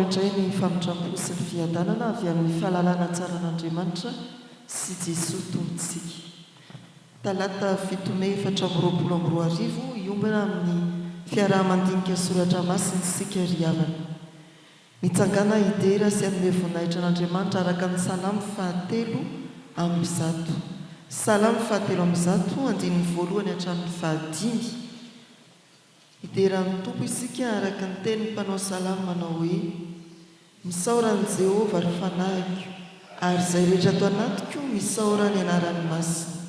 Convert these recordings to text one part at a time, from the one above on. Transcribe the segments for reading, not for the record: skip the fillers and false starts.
indray ny famindrampo sy ny fiadanana avy amin'ny fahalalana tsara an'Andriamanitra sy Jesosy tompontsika. Talata 7 Mey 2024 iombana amin'ny fiarahamandinika soratra masina sika ry havana. Mitsangana idera sy amin'ny voninahitra an'Andriamanitra araka ny salamo 1 amby 100. Salamo 1 amby 100 andininy voalohany hatramin'ny 5. Ideran'ny tompo isika araka ny tenin'ny mpanao salamo manao hoe: misaorany Jehovah ary fanahiko, ary izay rehetra ato anatiko misaora ny anarany masina.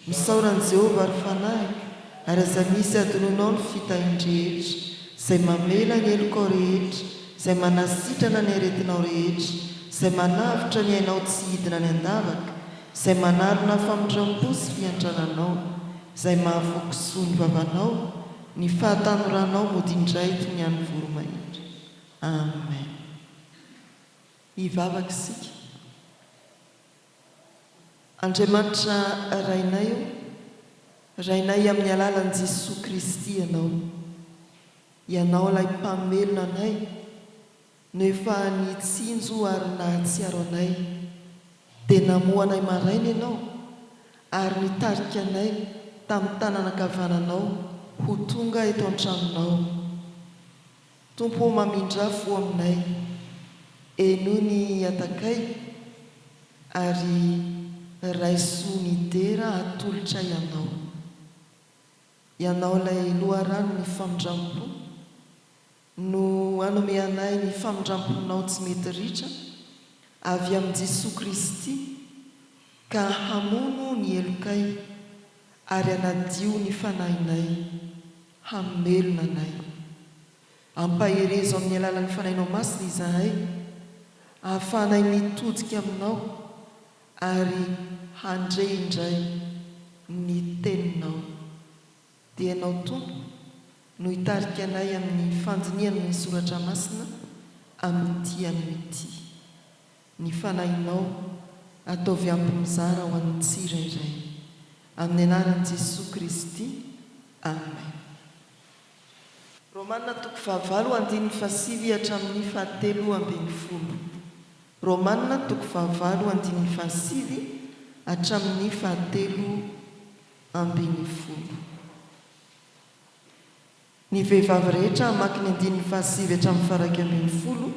Misaorany Jehovah ary fanahiko, ary aza misy adononao ny fitahindrehetra, izay mamela ny elokao rehetra, izay manasitrana ny aretinao rehetra, izay manavitra ny ainao tsy hidina ny andavaka, izay manarona famindrampo sy fiantrananao, izay mahavoky soa ny vavanao, ny fahatanoranao modindray toy ny an'ny voromahery. Amen. Hivavaka isika. Andriamanitra rainay, rainay amin'ny alalan'i Jesosy Kristy ianao ilay mpamelona anay, no efa nitsinjo ary nahatsiaro anay, dia namoa anay maraina ianao ary nitarika anay tamin'ny tanana ankavananao ho tonga eto an-tranonao. Tompo mamindra fo aminay, eno ny atakay ary raiso ny dera atolotra ianao ilay loharano ny famindrampo, no anome anay ny famindramponao tsy mety ritra avy amin'ny Jesosy Kristy, ka hamono ny elokay ary anadio ny fanahinay, hamelona anay. Ampaherezo amin'ny alalan'ny fanahinao masina izahay, ahafahanay mitodika aminao ary handray indray ny teninao. Dia ianao Tompo no hitarika anay amin'ny fandiniana ny soratra masina amin'ity amin'ity. Ny fanahinao ataovy ampy mizara ho an'ny tsirairay. Amin'ny anaran'i Jesosy Kristy. Amen. Romanina 9:7 hatramin'ny 7:10. Romanina 9:7 hatramin'ny 7:10. Ny vehivavy rehetra hamaky ny 7 hatramin'ny 9:10,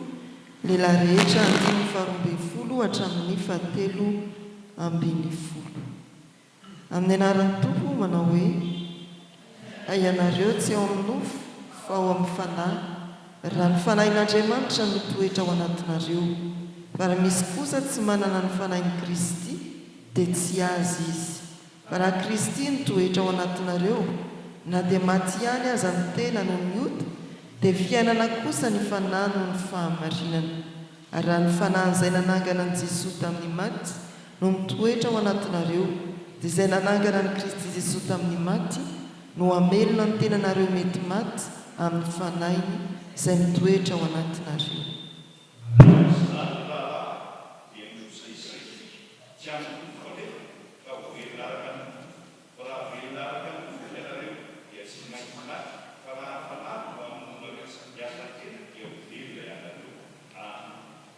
lehilahy rehetra 12 hatramin'ny 7:10. Amin'ny anaran'ny Tompo manao hoe: ianareo tsy ao amin'ny nofo fa ao amin'ny fanahy, raha ny fanahin'Andriamanitra no toetra ao anatinareo. Fa raha misy kosa tsy manana ny fanahin'i Kristy dia tsy azy izy. Fa raha Kristy no toetra ao anatinareo, na dia maty ihany aza ny tena no miota, dia fiainana kosa ny fanahy no ny fahamarinana. Ary raha ny fanahy izay nanangana ny Jesosy tamin'ny maty no mitoetra ao anatinareo, dia izay nanangana ny Kristy Jesosy tamin'ny maty no hamelona ny tenanareo mety maty amin'ny fanahiny izay mitoetra ao anatinareo.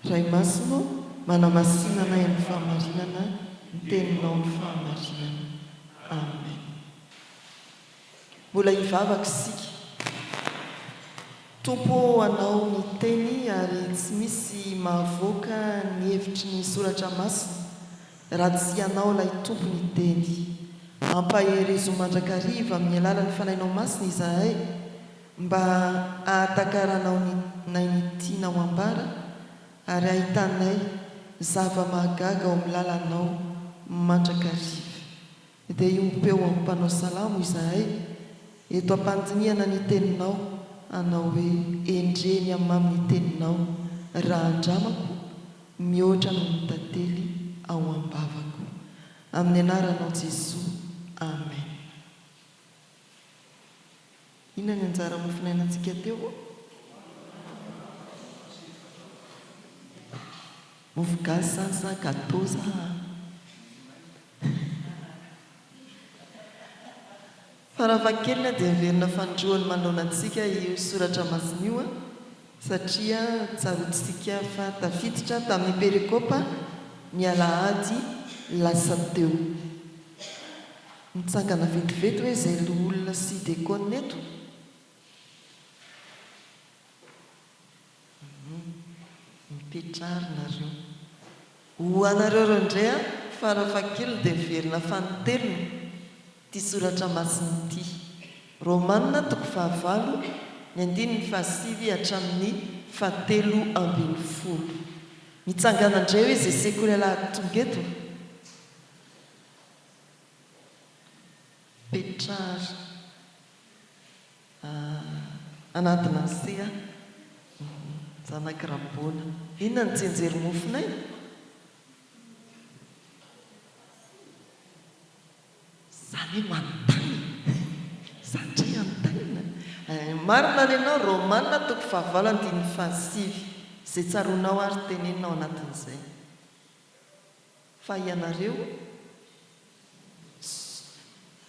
Ray masino manamasinana ny fahamarinana, ny teninao ny fahamarinana. Amen. Mbola hivavaka isika. Tompo anao ny teny ary tsy misy mahavoaka ny hevitry ny soratra masina raha tsy ianao ilay tompo ny teny. Ampaherezo mandrakariva amin'ny alalan'ny fanahinao masina izahay, mba ahatakarana nay ny tianao ambara ary ahitanay zava-mahagaga ao amin'ny lalanao mandrakariva. Dia iompeo amin'ny mpanao salamo izahay, eto ampandiniana ny teninao, anao hoe: endreny amin'ny teninao, raha andramako mihoatra no ny tantely ao ambavako. Amin'ny anaranao Jesosy. Amen. Inona ny anjara mofinainantsika teo? Mofogasy zany sa gâteau za? Farafahakelina dia verina fandroany manoloana antsika io soratra masina io, satria tsarotsika fa tafiditra tamin'ny perikopa ny alahady lasa teo nitsangana vetivety hoe zay lo olona sy dekona eto mipetrarynareo ho anareo randray a farafakely dia miverina fanotelony ty soratra masiny ty romanina toko fahavalo ny andiny ny fahasivy hatramin'ny fahatelo ambin'ny folo mitsangana indray hoe zay sekoly alahady tonga eto petrary anatina sea zanakirabona inona ny tsenjery mofonay zany hoe manontany satria antanina marina ny anao romanina toko fahavalo andiny fahasivy zay tsaronao ary tenenao anatin'izay fa ianareo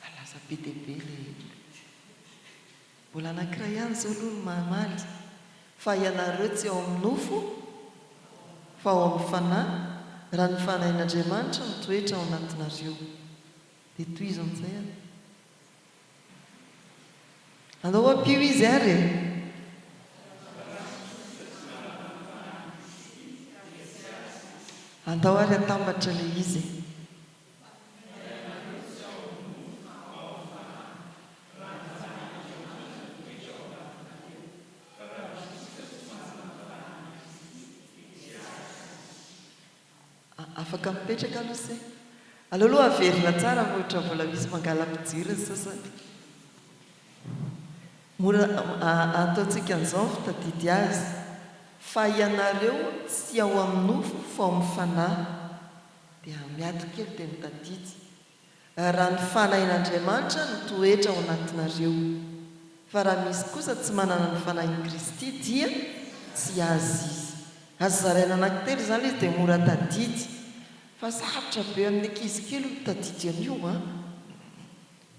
alaza be deabe le mbola anankiray ihany zao aloha ny mamaly fa ianareo tsy ao amin'ny nofo fa ao amin'ny fanahy raha ny fanahin'Andriamanitra mitoetra ao anatinareo dia toy izy amin'izay any anao ampio izy ary andao ary atambatra le izy afaka mipetraka aloha se aloaloha averina tsara mohatra mbola misy mangala-pijiriny sasany mora ataontsika an'izao ny fitadidy azy fa ianareo tsy ao amin'ny nofo fa ao amin'ny fanahy dia miato kely dia mitadidy raha ny fanahin'Andriamanitra nitoetra ao anatinareo fa raha misy kosa tsy manana ny fanahin'i Kristy dia tsy azy izy azo zaraina anankitelo izany izy dia mora tadidy fa sarotra be amin'ny ankizy kely mitadidy an'io a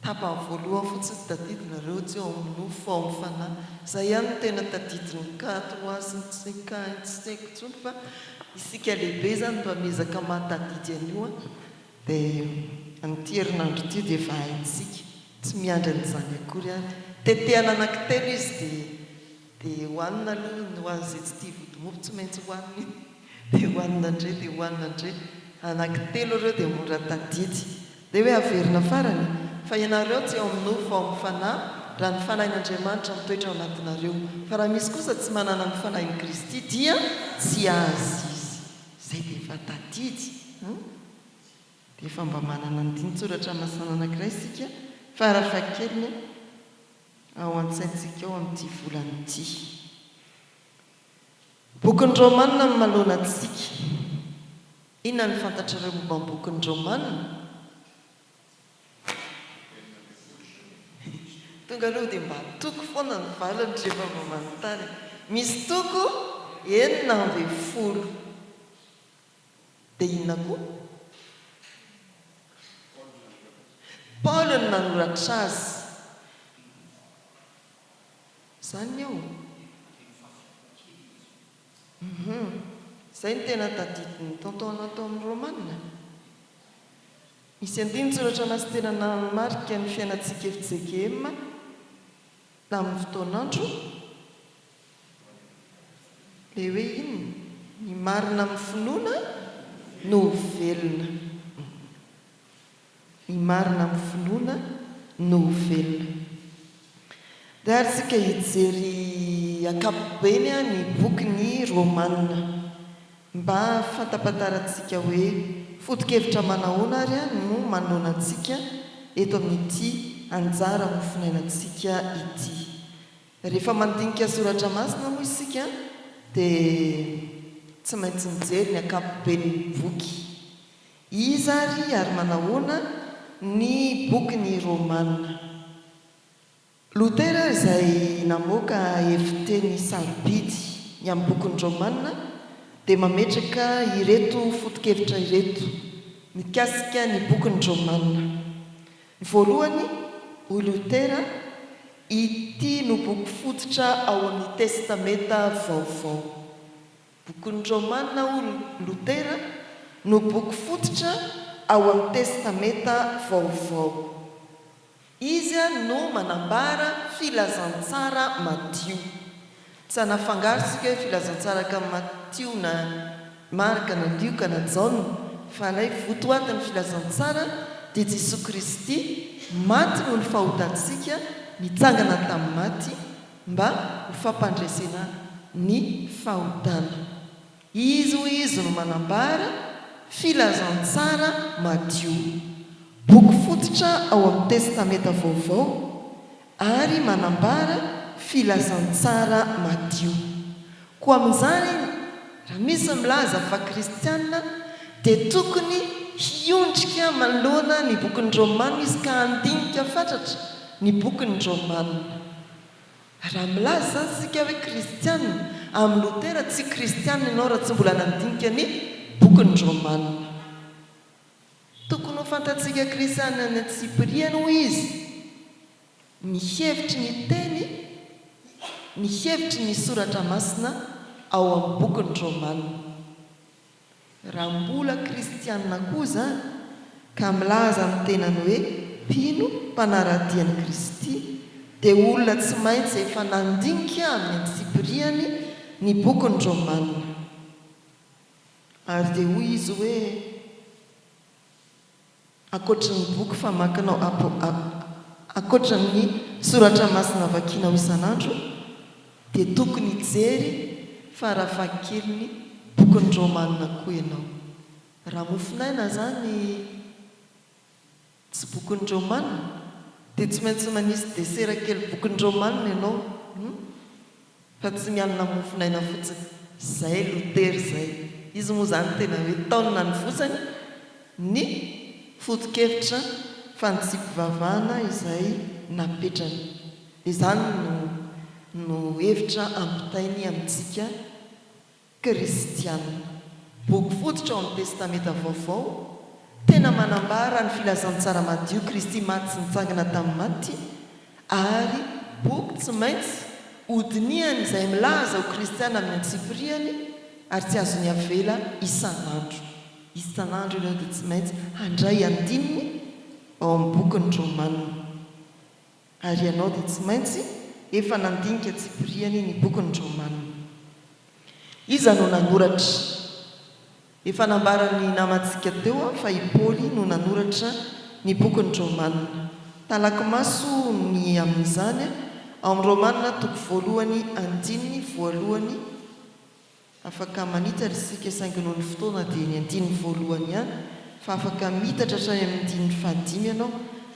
tapany voalohany fotsiny tadidinareo tsy ao amin'ny nofo ao amin'ny fanahy izay ihany no tena tadidiny kato hoazy ny tsikainy tsy saiko tsony fa isika lehibe zany mba miezaka mahatadidy an'io a dia an'ity herinandro ity dia efa haintsika tsy miandry an'izany akory any tetehana anankitelo izy dia hohanina aloha ny hoan'izay tsy tia vodomofo tsy maintsy hohanina dia hohanina indray dia hohanina indray anankitelo ireo dia mora tadidy dia hoe averina farany fa ianareo tsy ao amin'ny nofo ao amin'ny fanahy raha ny fanahin'Andriamanitra mitoetra ao anatinareo fa raha misy kosa tsy manana ny fanahin'i Kristy dia tsy azy izy zay dia efa tadidy dia efa mba manana andiny tsoratra masana anankiray isika farafakeliny ao an-tsaintsika ao amin'ity volanyity bokin'ny Romanina ny malona antsika inona ny fantatrareo momba ny bokin'ny Romanina tonga aloha dia mba toko foana ny valany rehefa mba manontany misy toko 9 dia inona koa Paul no nanoratra azy zany eo izay ny tena tadidiny tontaona tao amin'ny Romanina misy andiny tsoratra masy tena namarika ny fiainantsika FJKM tamin'ny fotoanandro le hoe inona ny marina amin'ny finoana no velona ny marina amin'ny finoana no velona dia ary tsika hijery ankapobeny a ny bokyny Romanina mba fantapaharantsika hoe foto-kevitra manahoana ary no manoana antsika eto amin'ity anjara mofinainantsika ity rehefa mandinika soratra masina moa isika dia tsy maintsy mijery ny ankapobeny boky izy ary manahoana ny bokyny Romanina Lutera izay namoaka heviteny sarobidy ny amin'ny bokin'ny Romanina dia mametraka ireto foto-kevitra ireto mikasika ny bokin'ny Romanina ny voalohany ho Lutera ity no boky fototra ao amin'ny testamenta vaovao. Bokin'ny Rômanina olo Lotera no boky fototra ao amin'ny testamenta vaovao. Izy no manambara filazantsara Mattio. Tsy anafangarisika hoe filazantsara ka Mattio na Marka na Luka na Jaune, fa ilay votoatin'ny filazantsara dia Jesosy Kristy maty no ny fahotantsika, nitsangana tamin'ny maty mba ho fampandresena ny fahotana. Izy no manambara filazantsara Mattio, boky fototra ao amin'ny testamenta vaovao ary manambara filazantsara Mattio. Koa amin'izany raha misy milaza fa kristianina dia tokony hiondrika manoloana ny bokin'ny Rômanina izy ka handinika fatratra ny bokin'ny Rômanina. Raha milaza zany sika hoe kristianina amin'ny Lotera, tsy kristianina ianao raha tsy mbola nandinika ny bokin'ny Rômanina. Tokony ho fantatsika kristianina ny Tsipriana hoy izy, ny hevitry ny teny, ny hevitry ny soratra masina ao amin'ny bokin'ny Rômanina. Raha mbola kristianina kosa ka milaza amin'ny tenany hoe mpino mpanaradian'i Kristy dia olona tsy maintsy efa nandinika amin'ny Tsipriany ny bokin'ny Rômanina. Ary dia hoy izy hoe akoatran'ny boky famakinao akoatran'ny soratra masina vakianao isan'andro dia tokony hijery farafahakeliny bokin'ny Rômanina koa ianao. Raha mofinaina zany tsy bokin'ny Rômanina dia tsy maintsy manisy desera kely bokin'ny Rômanina ianao, fa tsy mianana mofinaina fotsiny. Zay Lotera zay. Izy moa zany tena hoe taonina ny vosany ny foto-kevitra fantsipivavahana izay napetrany. Izany no hevitra ampitainy amintsika kristianina. Boky fototra ao amin'ny testamenta vaovao tena manambara ny filazantsara Mattio, Kristy maty sy nitsangana tamin'ny maty, ary boky tsy maintsy hodiniany izay milaza ho kristiana amin'ny Tsipriany ary tsy azo ny avela isan'andro. Isan'andro ianao dia tsy maintsy handray andininy ao amin'ny bokin'ny Rômanina. Ary ianao dia tsy maintsy efa nandinika Tsipriany ny bokin'ny Rômanina. Iza no nanoratra? Efa nambarany namantsika teo fa i Paoly no nanoratra ny bokin'ny Rômanina. Talaky maso ny amin'izany ao amin'ny Rômanina toko voalohany andininy voalohany, afaka manitatra isika saingy noho ny fotoana dia ny andininy voalohany ihany, fa afaka mitatra hatrany amin'ny andininy fahadimy ianao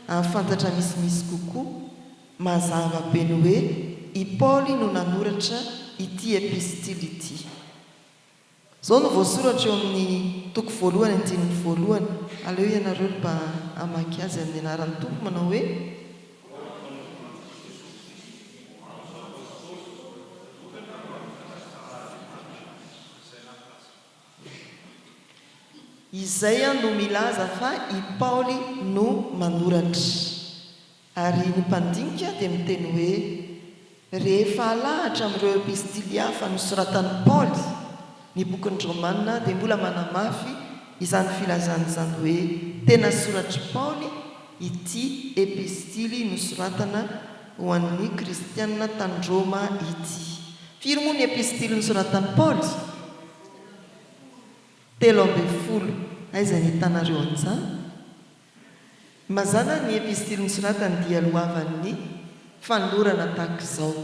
ahafantatra misimisy kokoa. Mazava be ny hoe i Paoly no nanoratra ity epistily ity. Zao no voasoratra eo amin'ny toko voalohany andininy voalohany. Aleo ianareo mba hamaky azy amin'ny anaran'ny Tompo manao hoe izay no milaza fa i Paoly no manoratra. Ary ny mpandinika dia miteny hoe rehefa alahatra amin'ireo epistily hafa nosoratan'i Paoly ny bokin'ny Rômanina dia mbola manamafy izany filazana izany hoe tena soratry Paoly ity epistily nosoratana ho an'ny kristianina tany Rôma ity. Firy moa ny epistily nosoratan'i Paoly? 13. Aiza ny hitanareo an'izany? Mazana ny epistily nosoratany dia lohavan'ny fanolorana tahaka izao.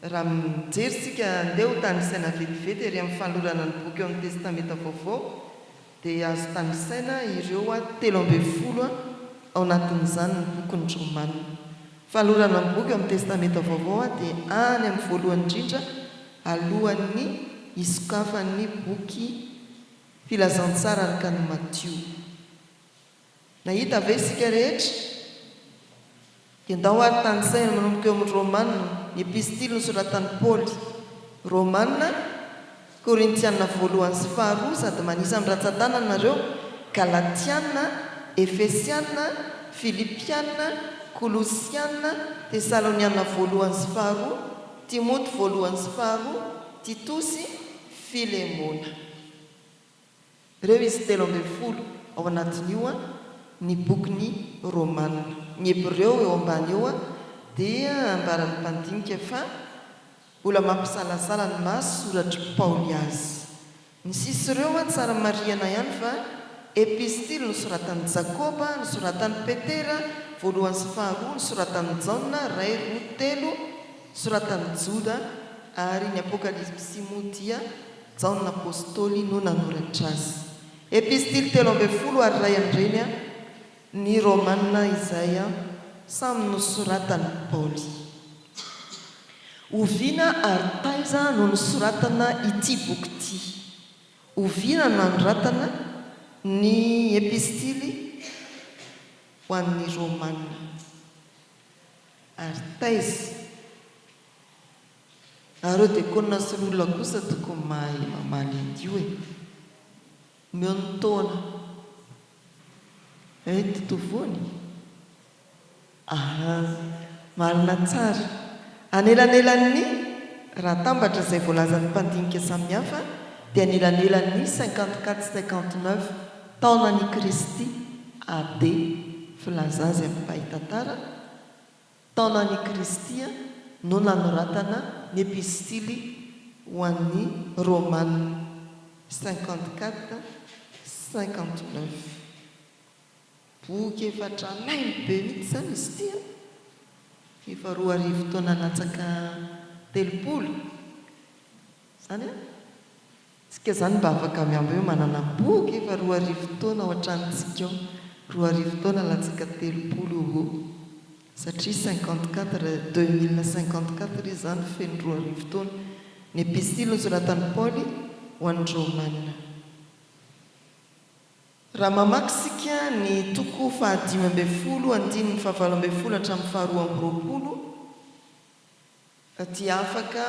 Raha mijery sika andeha ho tany saina vetivety ery amin'ny fanolorana ny boky ao amin'ny testamenta vaovao dia azo tany saina ireo 13 ao anatin'izany ny bokin'ny Rômanina. Fanolorana ny boky ao amin'ny testamenta vaovao dia any amin'ny voalohany indrindra alohan'ny isokafan'ny boky filazantsara araka ny Mattio. Nahita ve isika rehetra? Endao ary tany saina manomboka eo amin'ny Rômanina, ny epistily nosoratan'i Paoly. Rômanina, Korintianina voalohany sy faharoa sady manisa amin'ny ratsan-tanana nareo, Galatianina, Efesianina, Filipianina, Kolosiana, Tesaloniana voalohany sy faharoa, Timoty voalohany sy faharoa, Titosy, Filemona. Ireo izy 12 ao anatin'io ny bokyny Romanina. Ny Hébreo eo ambany eo dia ambaran'ny mpandinika fa mbola mampisalasala ny masoratry Paoly azy. Ny sisy ireo tsara marihana ihany fa epistily nosoratan'ny Jakoba, nosoratan'ny Petera voalohany sy faharoa, nosoratan'ny Jaona, ray, roa, telo, nosoratan'ny Joda, ary ny Apokalipsy sy Modia Jaona apôstôly no nanoratra azy. Epistily 12 ary ray am'ireny ny Romanina izay samy nosoratan'ny Paoly. Oviana ary taiza no nosoratana ity boky ity. Oviana nanoratana ny epistily ho an'ny Romanina. Ary taiza areo dia konina sy olona kosa tokony mahay mamaly an'io meo ny taona totovony malina tsara anelanelan'ny raha tambatra izay voalazan'ny mpandinika samihafa dia anelanelan'ny 54-59 taonany Kristy AD filazazy amin'ny pahitantara taonany Kristy no nanoratana ny epistily ho an'ny Romanina 54-59 boky efa tranainy be mihitsy zany izy tia efa 2 taona natsaka 30 zany tsika zany mba afaka miambo eo manana boky efa 2 taona ao an-tranontsika ao 2 taona latsaka 30 satria 2054 izy zany feno 2 taona ny epistily nosoratan'ny Paoly ho an'ny Romanina. Raha mamaky sika ny toko 15 andininy 17 hatramin'ny 20 dia afaka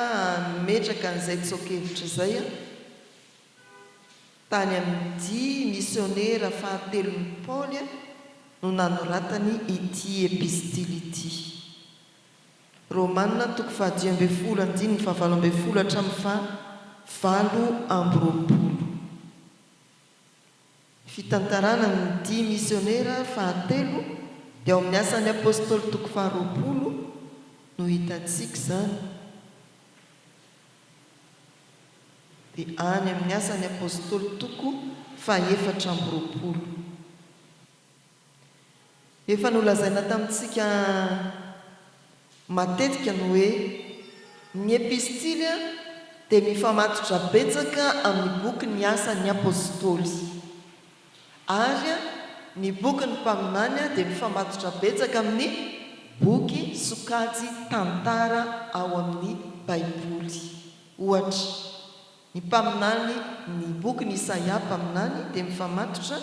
metraka an'izay tsokevitra izay tany amin'ity misionera fahatelon'ny Paoly no nanoratany ity epistily ity. Romanina toko 15 andininy 17 hatramin'ny 20 fitantarana ny 10 misionera fahatelo dia ao amin'ny asan'ny apôstôly toko 20 no hitantsika zany dia any amin'ny asan'ny apôstôly toko 420 efa nolazaina tamintsika matetika no hoe ny epistily dia mifamatotra betsaka amin'ny boky ny asan'ny apôstôly ary ny boky ny mpaminany dia mifamatotra betsaka amin'ny boky sokajy tantara ao amin'ny baiboly. Ohatra ny mpaminany ny boky ny Isaia mpaminany dia mifamatotra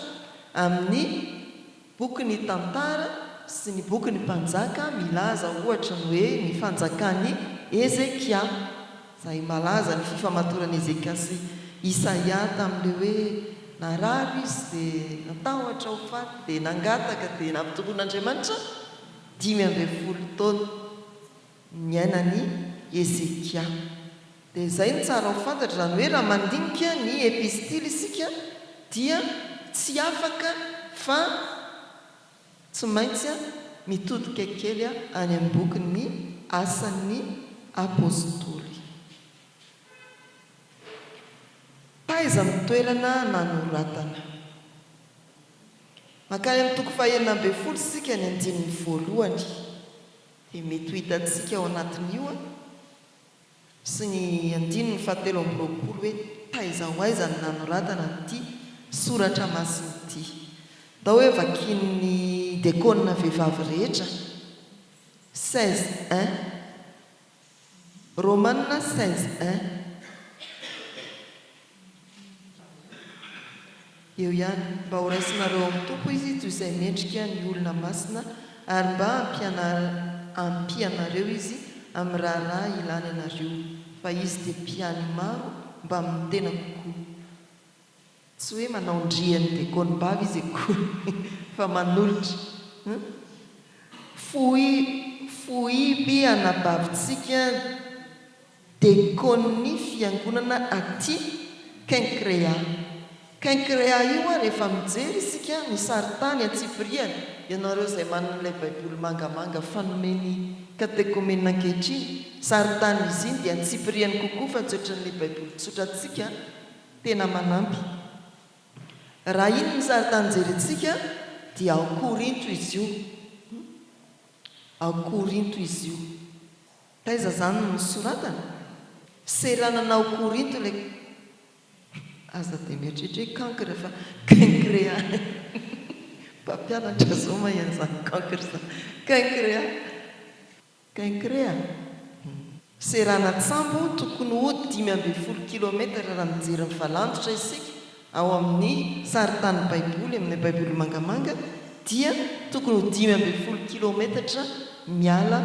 amin'ny boky ny tantara sy ny boky ny mpanjaka milaza ohatra ny hoe ny fanjakany Ezekia izay malaza ny fifamatorany Ezekia sy Isaia tamin'ilay hoe narary izy dia natahotra ho faty dia nangataka dia nampitoroan'Andriamanitra 15 taona niainany Ezekia. Dia izay ny tsara ho fantatra zany hoe raha mandinika ny epistily isika dia tsy afaka fa tsy maintsy mitodika kely any amin'ny bokin'ny asan'ny apôstôly. Taiza ny toerana nanoratana. Makany amin'ny toko 19 sika ny andininy voalohany dia mety ho hitantsika ao anatin'io sy ny andininy 17 hoe taiza ho aiza ny nanoratana ity soratra masina ity. Da hoe vakin'ny diakonina vehivavy rehetra 16:1 Romanina 16:1 eo ihany mba ho raisinareo amin'ny tompo izy toy izay mendrika ny olona masina ary mba ampianareo izy amin'ny raharaha ilany anareo fa izy dia mpiany maro mba amin'ny tena kokoa. Tsy hoe manao ndriany diakonim-bavy izy akory fa manolotra foiby anabavitsika dekony fiangonana aty Kenkrea io a rehefa mijery isika ny saritany atsipiriana ianareo izay manan'ilay baiboly mangamanga fanomeny katekomena ankehitriny saritany izy iny dia ntsipiriany kokoa fa tsoatran'ilay baiboly tsotratsika tena manampy. Raha iny ny saritany jerentsika dia ao Korinto izy io, ao Korinto izy io. Taiza zany no misoratana seranana ao Korinto ilay aza dia mieritreritra hoe kankra fa Kenkrea mpampianatra zao mahian'izany kankra zany Kenkrea serana tsambo tokony ho 5 kilometatra raha mijery ny valantotra isika ao amin'ny saritany baiboly amin'ny baiboly mangamanga dia tokony ho 5 kilometatra miala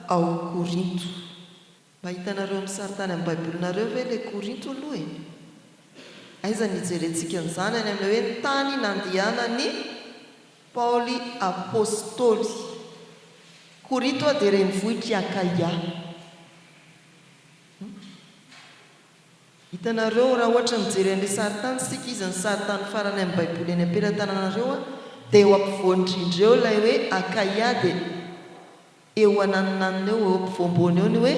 ao Korinto. Mahitanareo amin'ny saritany amin'ny baibolinareo ve ilay Korinto aloha e? Aiza nijerentsika an'izany any amin'ilay hoe ny tany nandehanany Paoly apôstôly. Korinto a dia renivohitry Akaia. Hitanareo raha ohatra mijery an'ilay saritany sika izy ny saritany farany amin'ny baiboly any am-pelantananareo a dia eo ampovoan-drindra eo ilay hoe Akaia dia eo ananinanina eo eo ampovoambony eo ny hoe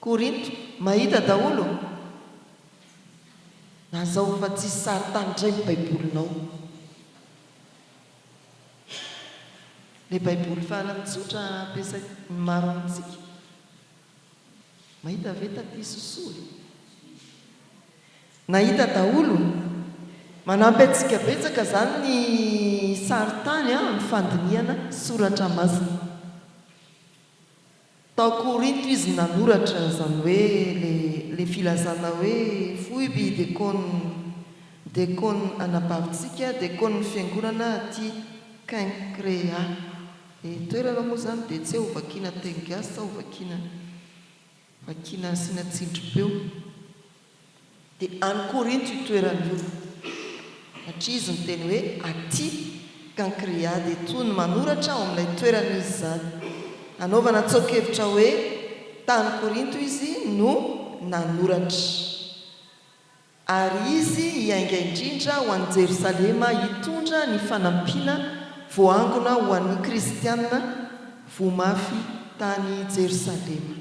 Korinto. Mahita daholo nazao fa tsisy saritany indray ny baibolinao. Ilay baiboly fahalatsotra ampiasai maro amintsika. Mahita ve taty sosoa nahita daholo manampy antsika betsaka zany ny saritany ny fandiniana soratra masina. Tao Korinto izy nanoratra zany hoe le filazana hoe foiby dekony anabavitsika dekony fiangonana aty Kenkrea. Toerana moa zany dia tsy ho vakiana Tengasy ho vakiana sina Tsindrobeo dia any Korinto io toerana io satria izy ny teny hoe aty Kenkrea dia toy ny manoratra ao amin'ilay toerana izy zany. Anaovana tsoakevitra hoe tany Korinto izy no nanoratra ary izy hiainga indrindra ho an'i Jerosalema hitondra ny fanampiana voangona ho an'ny kristianina voamafy tany Jerosalema.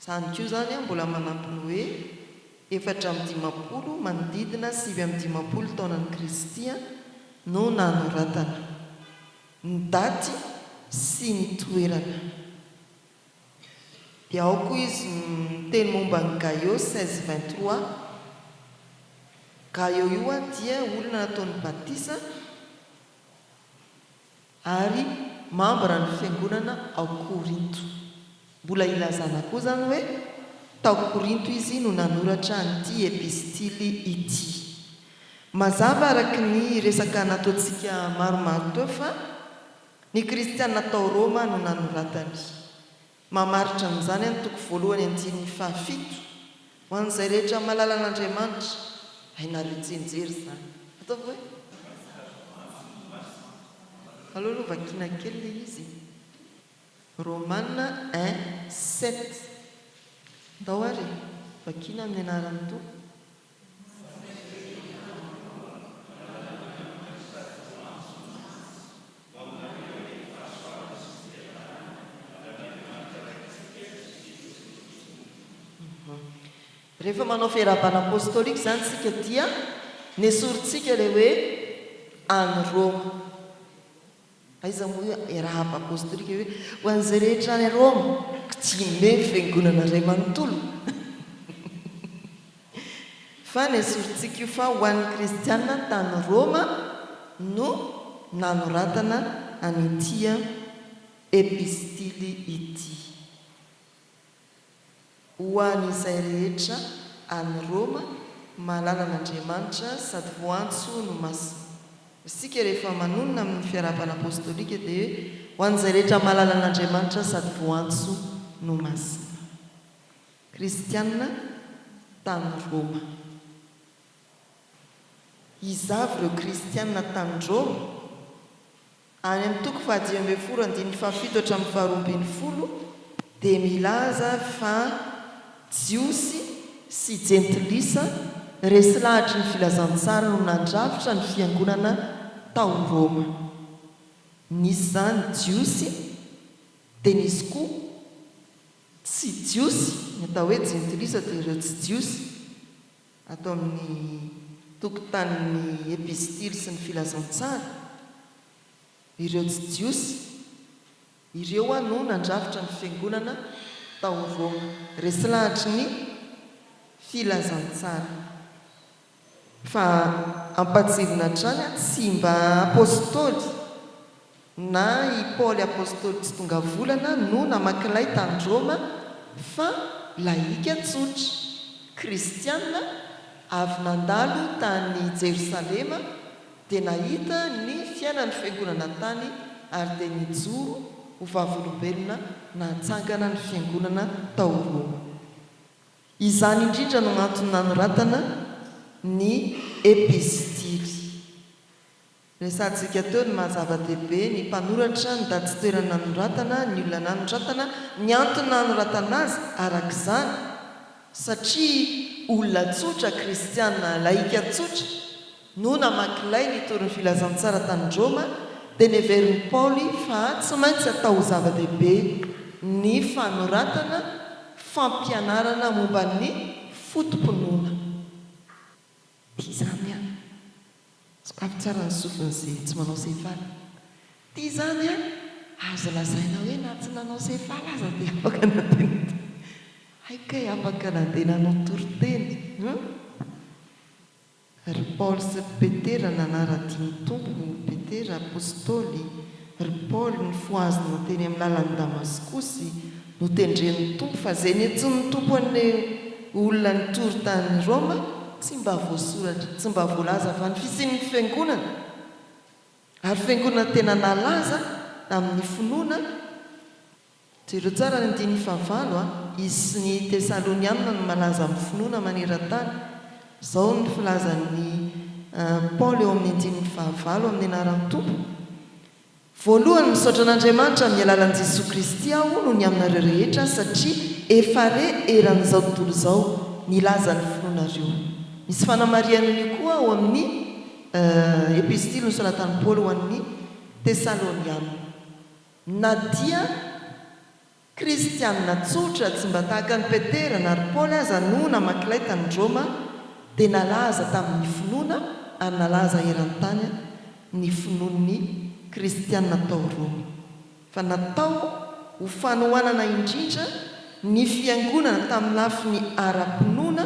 Zany koa zany mbola manampy ny hoe 450 manodidina 750 taonan'ny Kristia no nanoratana ny daty sy ny toerana. Dia ao koa izy miteny momba ny Gaio 1623. Gaio io dia olona nataon'ny batisa ary membre ny fiangonana ao Korinto. Mbola ilazana koa zany hoe tao Korinto izy no nanoratra an'ity epistily ity. Mazava araka ny resaka nataontsika maromaro teo fa ny kristianina tao Roma no nanoratany. Mamaritra amin'izany any toko voalohany andininy 7 ho an'izay rehetra malala an'Andriamanitra hainareo tsenjery zany. Atao hoe aloha vakiana kely le izy. Romaina 1:7 ndao ary vakiana amin'ny anarany to. Rehefa manao fiarabana apôstôlika zany sika dia nesorintsika le hoe any Roma. Aiza moa irahaba apôstôlika hoe ho an'izay rehetra any Roma tsy me fiangonana iray manontolo. Fa nesorintsika io fa ho an'ny kristianina tany Roma no nanoratana an'ity epistily ity. Ho an'izay rehetra any Roma malala an'Andriamanitra sady voantso no masina. Isika rehefa manonona amin'ny fiarabana apôstôlika dia ho an'izay rehetra malala an'Andriamanitra sady voantso no masina. Kristianina tany Roma. Izavy ireo kristianina tany Roma any amin'ny toko fahadimy andiny fahafito hatramin'ny faharoambin'ny folo dia milaza fa jiosy sy jentilisa resy lahatra ny filazantsara no nandrafitra ny fiangonana tao Roma. Nisy zany jiosy dia nisy koa tsy jiosy, ny atao hoe jentilisa dia ireo tsy jiosy atao amin'ny tokotanin'ny epistily sy ny filazantsara. Ireo tsy jiosy ireo no nandrafitra ny fiangonana tao Roma, resy lahatra ny filazantsara. Fa ampatsirina trany tsy mba apôstôly na i Paoly apôstôly tsy tonga volana no namakilay tany Roma, fa laika tsotra kristiana avy nandalo tany Jerosalema dia nahita ny fiainan'ny fiangonana tany ary dia nijoro ho vavolombelona nahatsangana ny fiangonana tao Roma. Izany indrindra no antony nanoratana ny epistily. Resantsika teo ny mahazava-dehibe ny mpanoratra ny daty tsy toerana nanoratana, ny olona nanoratana, ny antony nanoratana azy arak'izany satria olona tsotra kristiana laika tsotra no namakilay nitory ny filazantsara tany Roma dia neverin'ny Paoly fa tsy maintsy atao zava-dehibe ny fanoratana fampianarana momba ny fotom-pinoana. Tia zany a sokafy tsara ny sofin'izay tsy manao sefaly. Tia zany a azo lazaina hoe na tsy nanao sefaly aza dia afaka nadena haika afaka nadena nanao toriteny. Ry Paoly sy Petera nanara-dimy tompo, Petera apôstôly, ry Paoly ny foaziny no teny amin'ny lalan'ny Damaskosy no tendren'ny tompo, fa zay nentsony tompo an'le olona nitory tany Roma tsy mba voasoratra, tsy mba voalaza fa ny fisian'ny fiangonana. Ary fiangonana tena nalaza amin'ny finoana. Jereo tsara ny andiny fahavalo izy sy ny Tesalonianina no malaza amin'ny finoana maneran-tany. Zao ny filazan'ny Paoly eo amin'ny andiny fahavalo amin'ny anaran'ny tompo. Voalohany misaotra an'Andriamanitra amin'ny alalan'i Jesosy Kristy aho no ny aminareo rehetra satria efa re eran'izao tontolo izao nilaza ny finoanareo. Misy fanamarian'io koa ao amin'ny epistily nosoratan'i Paoly ho an'ny Tesalonianina. Na dia kristianina tsotra tsy mba tahaka ny Petera na ry Paoly aza no namakilay tany Roma dia nalaza tamin'ny finoana ary nalaza eran-tany ny finoan'ny kristianina tao Roma. Fa natao ho fanohanana indrindra ny fiangonana tamin'ny lafiny ara-pinoana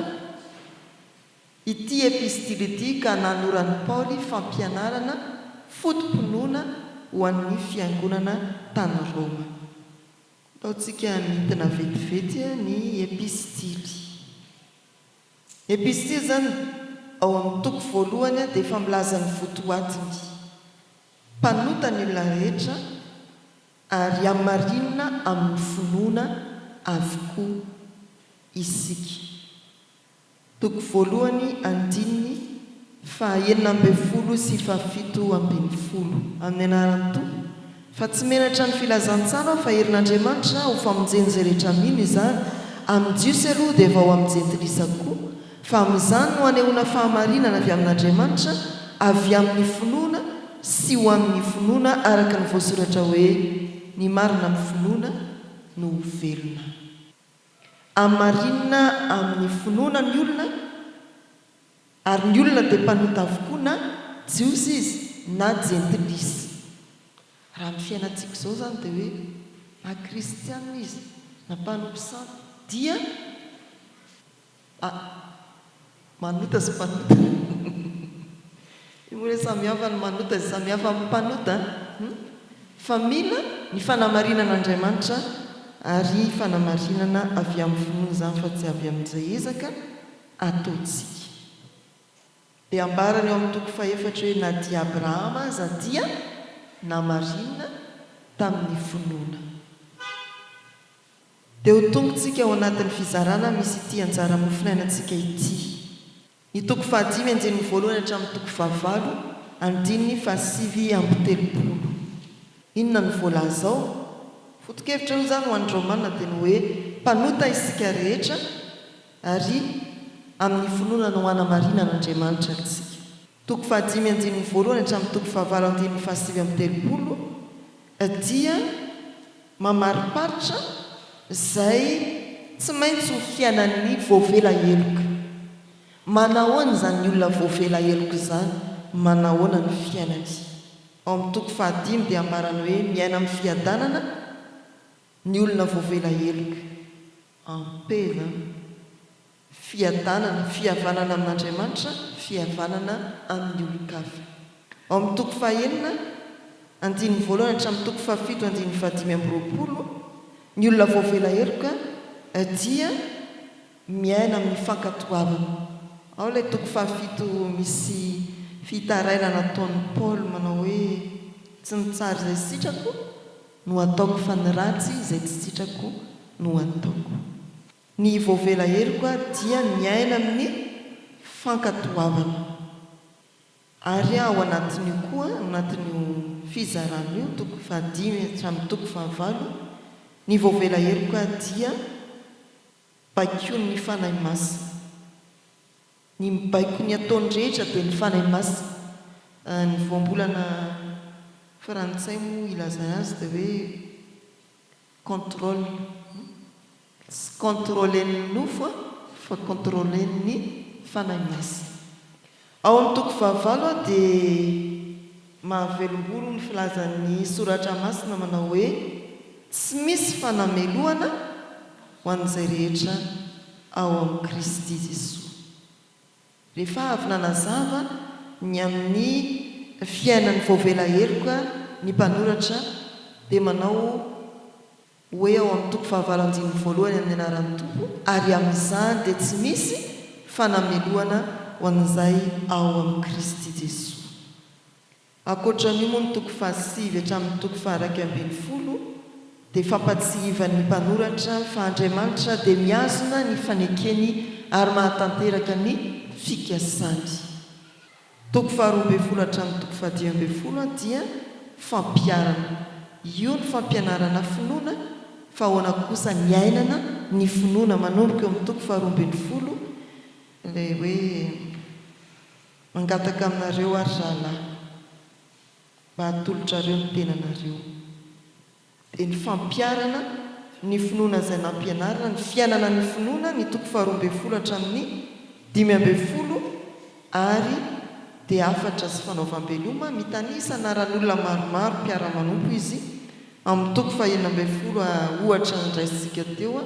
ity epistily ity ka nanoran'ny Paoly fampianarana fotom-pinoana ho an'ny fiangonana tany Roma. Ataontsika mitina vetivety ny epistily. Epistily zany ao amin'ny toko voalohany dia efa milaza ny votoatiny. Mpanota ny olona rehetra ary amarinina amin'ny finoana avokoa isika. Toko voalohany andininy fahaenina ambin'ny folo sy fahafito ambin'ny folo amin'ny anaran'ny tompo. Fa tsy menatra ny filazantsara fa herin'Andriamanitra ho famonjeny izay rehetra mino izany amin'ny jiosy aloha dia efa ho amin'ny jentilisa koa, fa amin'izany no hanehoana fahamarinana avy amin'Andriamanitra avy amin'ny finoana sy ho amin'ny finoana araka ny voasoratra hoe ny marina amin'ny finoana no velona. Amarinina amin'ny finoana ny olona ary ny olona dia mpanota avokoa na jiosy izy na jentilisa. Raha amin'ny fiainantsika izao zany dia hoe na kristianina izy na mpanompo santy dia manota sy mpanota. Hoe samihafa ny manota sy samihafa amin'ny mpanota. Fa mila ny fanamarinan'Andriamanitra ary fanamarinana avy amin'ny finoana izany fa tsy avy amin'izay ezaka ataontsika. Dia ambarany eo amin'ny toko faefatra hoe na dia Abrahama aza dia namarinina tamin'ny finoana. Dia ho tongotsika ao anatin'ny fizarana misy ity anjara mofinainantsika ity. Ny toko fahadimy andininy voalohany hatramin'ny toko fahavalo andininy fahasivy amby telopolo. inona ny voalazao fotokevitra io zany ho an'ny Romana dia ny hoe mpanota isika rehetra ary amin'ny finoana ho anamarinan'Andriamanitra antsika. Toko 5:1 hatramin'ny toko 7:7 dia mamariparitra izay tsy maintsy ho fiainan'ny voavela heloka. Manahoana zany ny olona voavela heloka zany? Manahoana ny fiainany? Ao amin'ny toko 5 dia ambarany hoe miaina amin'ny fiadanana ny olona voavela heloka. Ampela fiadanana, fihavanana amin'Andriamanitra, fihavanana amin'ny olon-kafa. Ao amin'ny toko 9 hatramin'ny toko 7:5 ny olona voavela heloka dia miaina amin'ny fankatoavana. Ao ilay toko 7 misy fitaraina nataon'ny Paul manao hoe tsy ny tsara izay sitrako no ataoko fa ny ratsy izay tsy sitrako no ataoko. Ny voavela heloka dia miaina amin'ny fankatoavana. Ary ao anatin'io koa, anatin'io fizarana io, toko 5 hatramin'ny toko 9, ny voavela heloka dia baikony ny fanahy masina. Ny mibaiko ny ataony rehetra dia ny fanahy masina. Ny voambolana frantsay moa ilazana azy dia hoe contrôle. Tsy contrôlen'ny nofo fa contrôlen'ny fanahy masina. Ao amin'ny toko 9 dia mahavelom-bolo ny filazan'ny soratra masina manao hoe tsy misy fanamelohana ho an'izay rehetra ao amin'ny Kristy Jesosy. Rehefa avy nanazava ny amin'ny fiainan'ny voavela heloka ny mpanoratra dia manao hoe ao amin'ny toko 9:1 amin'ny anaran'ny tompo ary amin'izany dia tsy misy fanamelohana ho an'izay ao amin'ny Kristy Jesosy. Ankoatran'io moa ny toko 7 hatramin'ny toko 11 dia fampatsihivan'ny mpanoratra fa Andriamanitra dia miazona ny fanekeny ary mahatanteraka ny fikasany. Toko 12 hatramin'ny toko 13 dia fampiarana. Io ny fampianarana finoana fa ahoana kosa ny ainana ny finoana manomboka amin'ny toko 12 ilay hoe mangataka aminareo ary rahalahy mba hatolotra reo ny tenanareo. Dia ny fampiarana ny finoana izay nampianarana, ny fiainana ny finoana ny toko 12 hatramin'ny 15 ary dia 4 sy fanaovam-beloma mitanisa anaran'olona maromaro mpiara-manompo izy amin'ny toko 19 ohatra ndraisika teo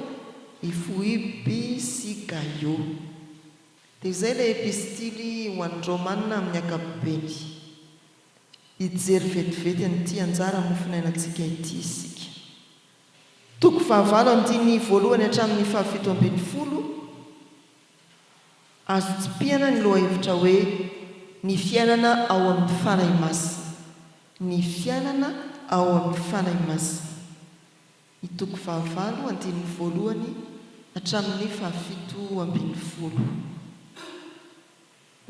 i Foiby sy Gaio. Dia izay ilay epistily ho an'ny Romanina amin'ny ankapobeny. Hijery vetivety an'ity anjara mofinainantsika ity isika. Toko 9:1 hatramin'ny 17 azo tsipiana ny lohahevitra hoe ny fiainana ao amin'ny fanahy masina. Ny fiainana ao amin'ny fanahy masina. Ny toko 9:1 hatramin'ny 17.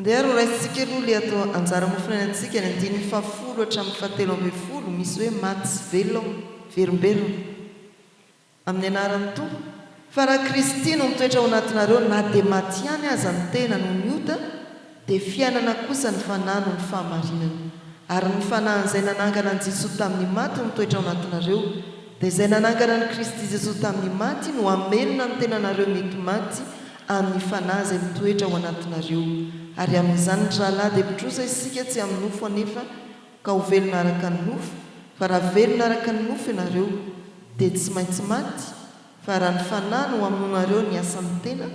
Dia ro raisitsika aloha ilay atao anjara mofinainantsika ny 10 hatramin'ny 17 misy hoe maty sy velombelona amin'ny anaran'ny tompo. Fa raha Kristy no mitoetra ao anatinareo na dia maty ihany aza ny tena no miota dia fiainana kosa ny fanahy no ny fahamarinana. Ary ny fanahin'izay nanangana ny Jesosy tamin'ny maty no mitoetra ao anatinareo dia izay nanangana ny Kristy Jesosy tamin'ny maty no hamelona ny tenanareo mety maty amin'ny fanahy izay mitoetra ao anatinareo. Ary amin'izany ny rahalahy dia mitrosa isika tsy amin'ny nofo anefa ka ho velona araka ny nofo, fa raha velona araka ny nofo ianareo dia tsy maintsy maty, fa raha ny fanahy no hamonareo ny asan'ny tena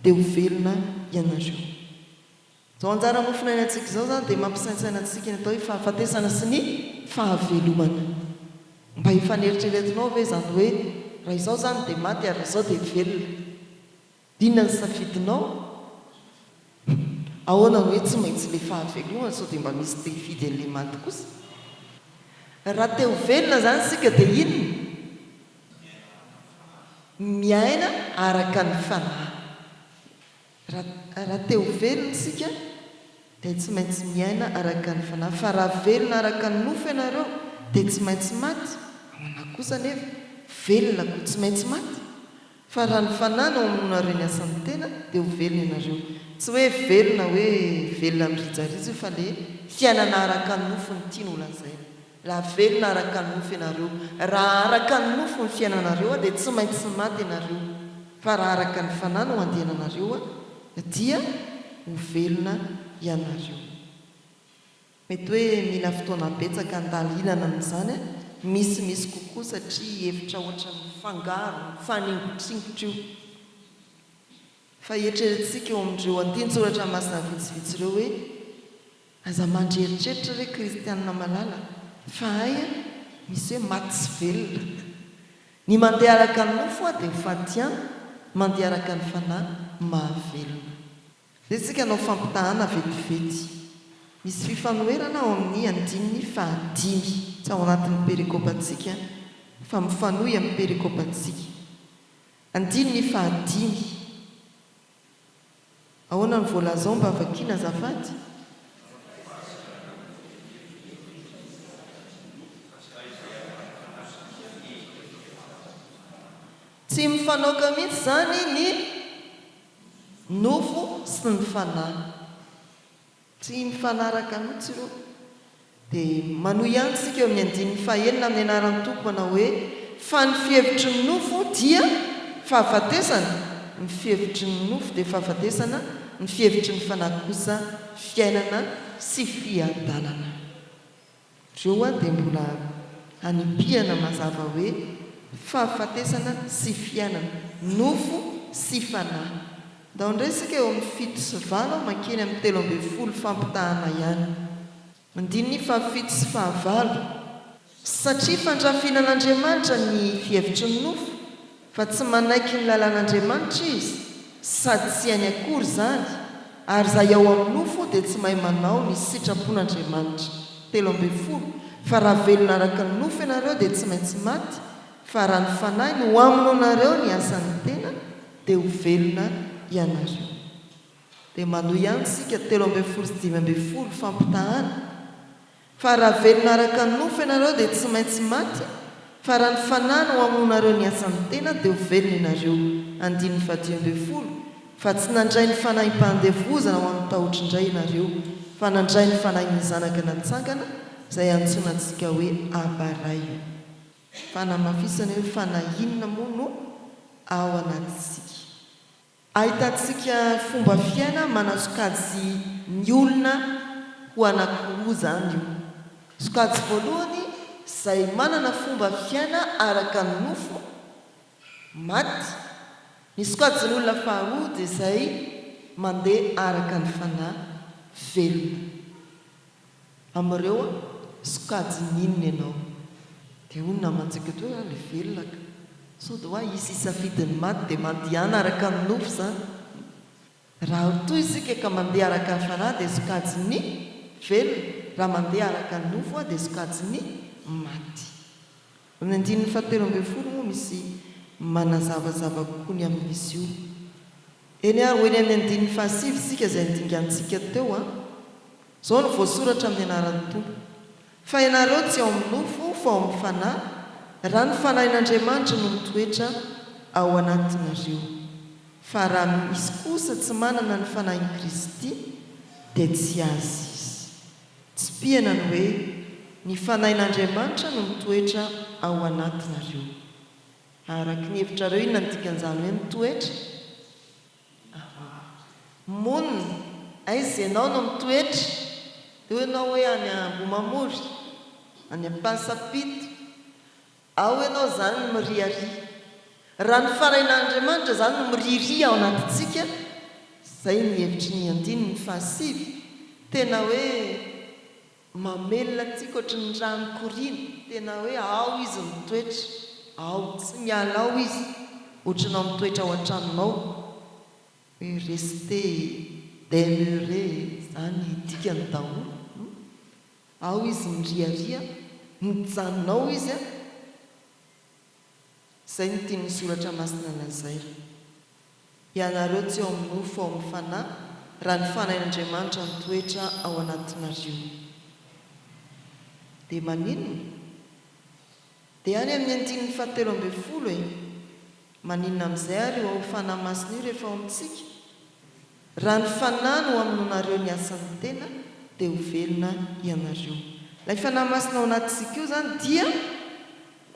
dia ho velona ianareo. Izao anjara mofinainantsika izao zany dia mampisaintsainantsika ny atao hoe fahafatesana sy ny fahavelomana. Mba hifaneritreretinao ve zany hoe raha izao zany dia maty ary izao dia velona. Dinona ny safidinao? Ahoana hoe tsy maintsy ilay fahavelomana sao dia mba misy te hifidy an'ilay maty kosa. Raha te ho velona zany sika dia inona? Miaina araka ny fanahy. Raha te ho velona sika dia tsy maintsy miaina araka ny fanahy. Fa raha velona araka ny nofo ianareo dia tsy maintsy maty ahoana kosa nefa velona ko tsy maintsy maty fa raha ny fanana ao aminareo ny asan'ny tena dia ho velona ianareo tsy hoe velona hoe velona mirijarizy fa le fiainana araka ny nofo ny tiany olan'izay raha velona araka ny nofo ianareo raha araka ny nofo ny fiainanareo dia tsy maintsy maty ianareo fa raha araka ny fanana ho andehananareo dia ho velona ianareo mety hoe mila fotoana betsaka andalinana amin'izany misy kokoa satria hevitra ohatra ny fangaro faningotr'ingotra io fa eritreretintsika eo amin'ireo andin-tsoratra masina vitsivitsy ireo hoe aza mandreritreritra hoe kristianina malala fa aya misy hoe maty sy velona ny mandeha araka ny nofo dia fatiana mandeha araka ny fanahy mahavelona dia tsika anao fampitahana vetivety misy fifanoherana ao amin'ny andininy fahadimy tsy ao anatin'ny perikopantsika fa mifanohy amin'ny perikopantsika andininy fahadimy ahoana ny voalazao mba avakiana azafady tsy mifanaoka mihitsy zany ny nofo sy ny fanahy tsy mifanaraka mihitsy ireo dia manohy ihany sika eo amin'ny andininy fahaenina amin'ny anaran'ny tompo manao hoe fa ny fihevitry ny nofo dia fahafatesana ny fihevitry ny nofo dia fahafatesana ny fihevitry ny fanahy kosa fiainana sy fiadanana ireo dia mbola hanipihana mazava hoe fahafatesana sy fiainana nofo sy fanahy da ondray sika eo amin'ny 7 sy 9 makeny amin'ny 13 fampitahana ihany mandininy fa 7 sy 9 satria fandrafinan'Andriamanitra ny fihevitry ny nofo fa tsy manaiky ny lalàn'Andriamanitra izy sady tsy any akory zany ary zay ao amin'ny nofo dia tsy mahay manao ny sitrapon'Andriamanitra 13 fa raha velona araka ny nofo ianareo dia tsy maintsy maty fa raha ny fanahy no amino nareo ny asan'ny tena dia ho velona ianareo dia manohy ihany sika 13 sy 15 fampitahana fa raha velona araka ny nofo ianareo dia tsy maintsy maty fa raha ny fanahy no amino nareo ny asan'ny tena dia ho velona ianareo andininy fa 12 fa tsy nandray ny fanahy mpandehavozana ho amin'ny tahotra indray ianareo fa nandray ny fanahy ny zanaka natsangana izay antsonantsika hoe abaray fa namafisana hoe fanahinana moa no ao anatintsika ahitantsika fomba fiaina manasokajy ny olona ho anakiroa zany io sokajy voalohany izay manana fomba fiaina araka ny nofo maty ny sokajy ny olona faharoa dia izay mandeha araka ny fanahy velona amin'ireo sokajy ninona ianao dia onona mantsika to le velona ka so dia hoa isy isafidiny maty dia mandehana araka ny nofo zany raha toy isika ka mandeha araka ny fanahy dia sokajy ny velona raha mandeha araka ny nofo dia sokajy ny maty amin'ny andininy fa 13 moa misy manazavazava kokoa ny amin'izy io eny ary hoeny amin'ny andininy fa 9 sika izay ndingantsika teo zao no voasoratra amin'ny anaran'ny tompo fa ianareo tsy ao amin'ny nofo fa ao amin'ny fanahy raha ny fanahin'Andriamanitra no mitoetra ao anatinareo fa raha misy kosa tsy manana ny fanahin'i Kristy dia tsy azy izy tsy pihana ny hoe ny fanahin'Andriamanitra no mitoetra ao anatinareo araka ny hevitrareo inona ny dikan'izany hoe mitoetra monina aizy ianao no mitoetra dia hoe ianao hoe any Ambomamory any Ampasapito ao ianao zany no miriari raha ny fanahin'Andriamanitra zany no miriri ao anatintsika izay ny hevitry ny andininy fa 7 tena hoe mamelona antsika ohatry ny rano korina tena hoe ao izy mitoetra ao tsy miala ao izy ohatranao mitoetra ao an-tranonao hoe rester demeurer zany dikany daholo ao izy miriaria mijanonao izy izay ny tiany soratra masina lazay ianareo tsy ao amin'ny nofo ao amin'ny fanahy raha ny fanahin'Andriamanitra mitoetra ao anatinareo dia maninona dia any amin'ny andinin'ny 17 e maninona amin'izay ary eo ao fanahy masina io rehefa ao amintsika raha ny fanahy no aminonareo ny asan'ny tena dia ho velona ianareo. Ilay fanahy masina ao anatintsika io zany dia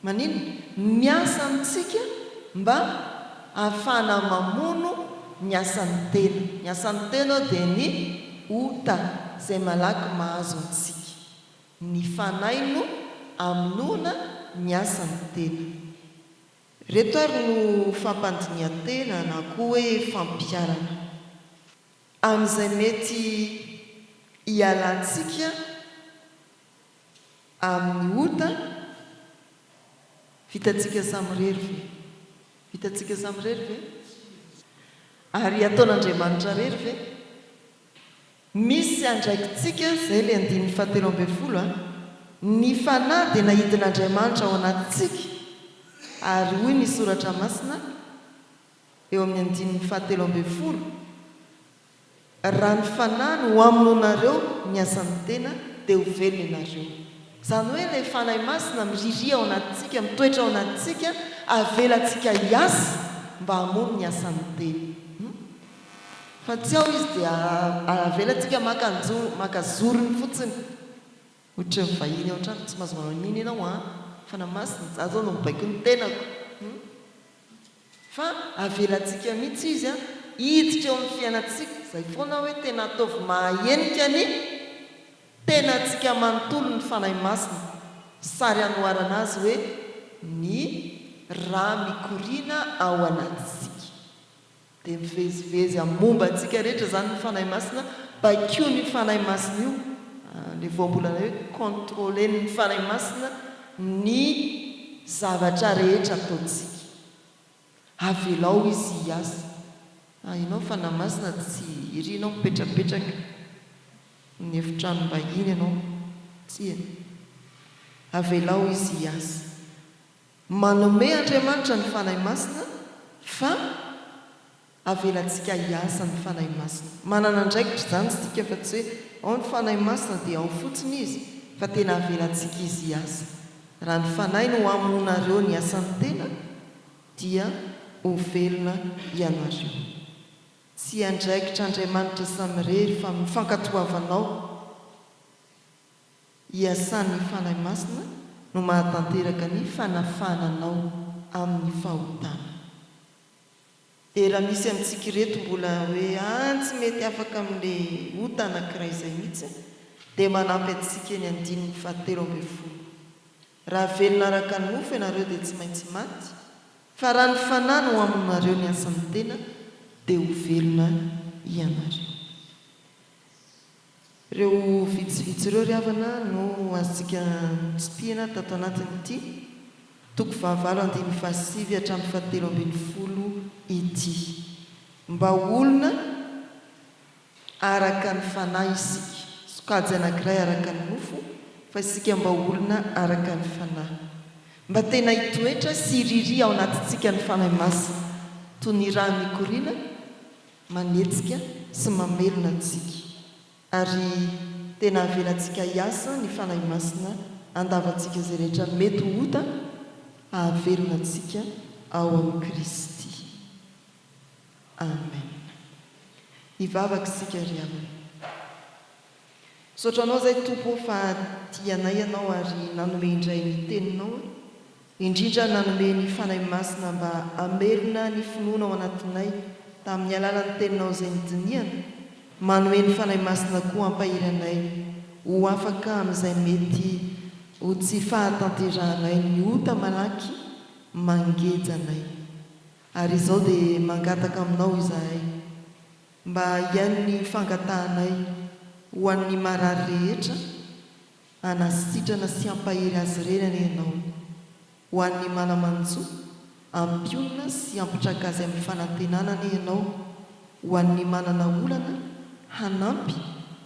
manino miasa amintsika mba ahafahana mamono ny asan'ny tena. Ny asan'ny tena dia ny ota izay malaky mahazo antsika. Ny fanahy no amonona ny asan'ny tena. Reto ary no fampandinian-tena na koa hoe fampiarana amin'izay mety hialantsika amin'ny ota vitantsika samirery ve? Vitantsika samirery ve? Ary ataon'Andriamanitra rery ve? Misy andraikitsika izay le 17 ny fanahy dia nahidin'Andriamanitra ao anatintsika ary hoy ny soratra masina eo amin'ny 17 raha ny fanahy no amononareo ny asan'ny tena dia ho velona ianareo. Izany hoe ilay fanahy masina miriria ao anatintsika, mitoetra ao anatintsika, avelantsika hiasa mba hamono ny asan'ny tena. Fa tsy ao izy dia avelantsika makazorony fotsiny. Ohatra ny vahiny ao an-trano tsy mahazo manao nini ianao fanahy masina azao no mibaiko ny tenako. Fa avelantsika mihitsy izy hiditra eo amin'ny fiainantsika izay foana hoe tena ataovy mahahenika ny tenantsika manontolo ny fanahy masina. Sary anoharana azy hoe ny raha mikoriana ao anatintsika. Dia mivezivezy amin'ny momba antsika rehetra zany ny fanahy masina bakio ny fanahy masina io le voambolana hoe contrôler ny fanahy masina ny zavatra rehetra ataontsika. Avelao izy hiasa. Ianao fanahy masina tsy irianao mipetrapetraka ny efitrano mbahiny ianao tsy e. Avelao izy hiasa. Manome Andriamanitra ny fanahy masina fa avelantsika hiasa ny fanahy masina. Manana andraikitra zany sika fa tsy hoe ao ny fanahy masina dia ao fotsiny izy fa tena avelantsika izy hiasa. Raha ny fanahy no amonareo ny asan'ny tena dia ho velona ianareo. Tsy andraikitra Andriamanitra samirery fa mifankatoavanao hiasan'ny fanahy masina no mahatanteraka ny fanafananao amin'ny fahotana. Dia raha misy amintsika reto mbola hoe tsy mety afaka amin'ilay ota anankiray izay mihitsy dia manampy antsika eny 17. Raha velona araka ny mofo ianareo dia tsy maintsy maty, fa raha ny fanahy no amonareo ny asan'ny tena dia ho velona ianareo. Ireo vitsivitsy ireo ry havana no azontsika tsipihana tato anatin'ity toko 9:7 hatramin'ny 17 ity. Mba olona araka ny fanahy isika, sokajy anankiray araka ny mofo, fa isika mba olona araka ny fanahy. Mba tena hitoetra sy hiriria ao anatintsika ny fanahy masina toy ny raha mikoriana, manetsika sy mamelona antsika. Ary tena avelantsika hiasa ny fanahy masina andavantsika izay rehetra mety ho ota hahavelona antsika ao amin'ny Kristy. Amen. Hivavaka isika ry havana. Misaotra anao izay Tompo fa tianay ianao ary nanome indray ny teninao, indrindra nanome ny fanahy masina mba hamelona ny finoana ao anatinay tamin'ny alalan'ny teninao izay nidiniana. Manome ny fanahy masina koa hampahiranay ho afaka amin'izay mety ho tsy fahatanterahanay ny ota malaky mangejanay. Ary izao dia mangataka aminao izahay mba hiaino ny fangatahanay ho an'ny marary rehetra, hanasitrana sy hampahiry azy renany ianao, ho an'ny manamanjo ampionana sy ampitraka azy amin'ny fanantenanana ianao, ho an'ny manana olana hanampy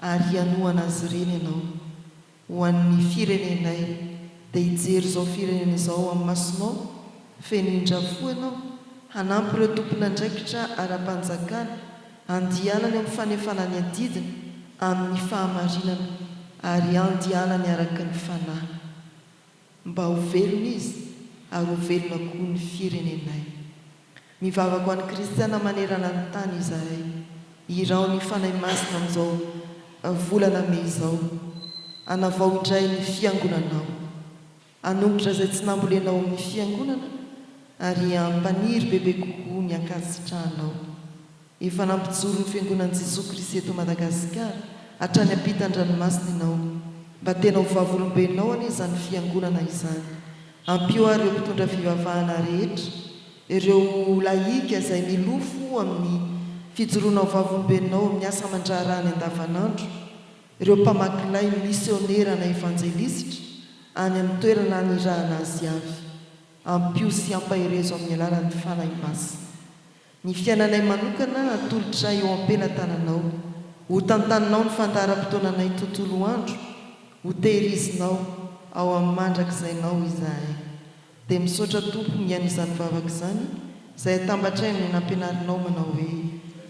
ary hanohana azy ireny ianao, ho an'ny firenenay dia hijery izao firenena izao amin'ny masonao, feno indrafo ianao, hanampy ireo tompon'andraikitra ara-panjakana, handianany amin'ny fanefanany adidina amin'ny fahamarinana ary handianany araka ny fanahy. Mba ho velona izy ary ho velona koa ny firenenay. Mivavaka ho an'ny kristiana manerana ny tany izahay, irao ny fanahy masina amin'izao volana me izao, anavao indray ny fiangonanao, anombotra izay tsy nambolenao amin'ny fiangonana ary ampaniry bebe kokoa ny ankasitrahanao. Efa nampijoro ny fiangonan'i Jesosy Kristy eto Madagasikara hatrany ampitan-dranomasina ianao, mba tena ho vavolombelonao anie izany fiangonana izany. Ampio ary ireo mpitondra fivavahana rehetra, ireo laika izay milofo amin'ny fijoroana ho vavolombelonao amin'ny asa aman-draharaha andavanandro, ireo mpamakilay misionera na evanjelisitra any amin'ny toerana anirahana azy avy. Ampio sy ampaherezo amin'ny alalan'ny fanahy masina. Ny fiainanay manokana atolotra eo am-pelatananao, ho tantaninao ny fandaharam-potoananay tontolo andro, ho tehirizinao ao amin'ny mandrakizainao izahay. Dia misaotra Tompo mihaino izany vavaka izany, izay atambatray amin'ny nampianarinao manao hoe: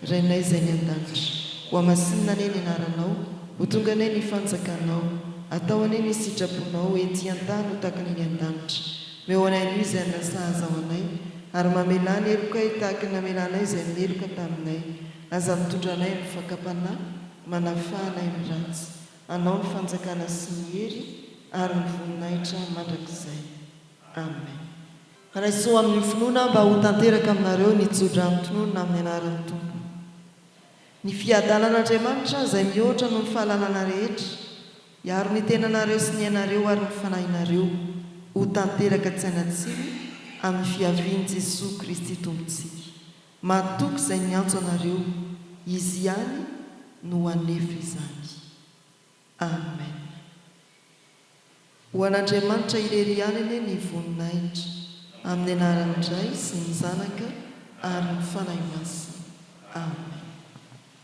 Rainay izay ny an-danitra, ho amasinina ane ny anaranao, ho tonga ane ny fanjakanao, atao ane ny sitraponao ety an-tany ho takany ny an-danitra. Meo anay no izay nasahaza ao anay, ary mamelany elokay tahaka ny namelanay izay neloka taminay. Aza mitondra anay ny fakapanahy, manafahanay ny ratsy, anao ny fanjakana sy ny hery ary ny voninahitra mandrakizay. Amen. Raisoa amin'ny finoana mba ho tanteraka aminareo ny jodra amin'ny tononona amin'ny anaran'ny Tompo. Ny fiadanan'Andriamanitra izay mihoatra no ny fahalalana rehetra, hiaro ny tenanareo sy ny ainareo ary ny fanahinareo, ho tanteraka tsy ainatsiny amin'ny fiavian'i Jesosy Kristy Tompontsika. Matoky izay miantso anareo, izy ihany no hanefa izany. Amen. Ho an'Andriamanitra irery ihany ane ny voninahitra, amin'ny anaran'ny Ray sy ny Zanaka ary ny fanahy masina. Amen.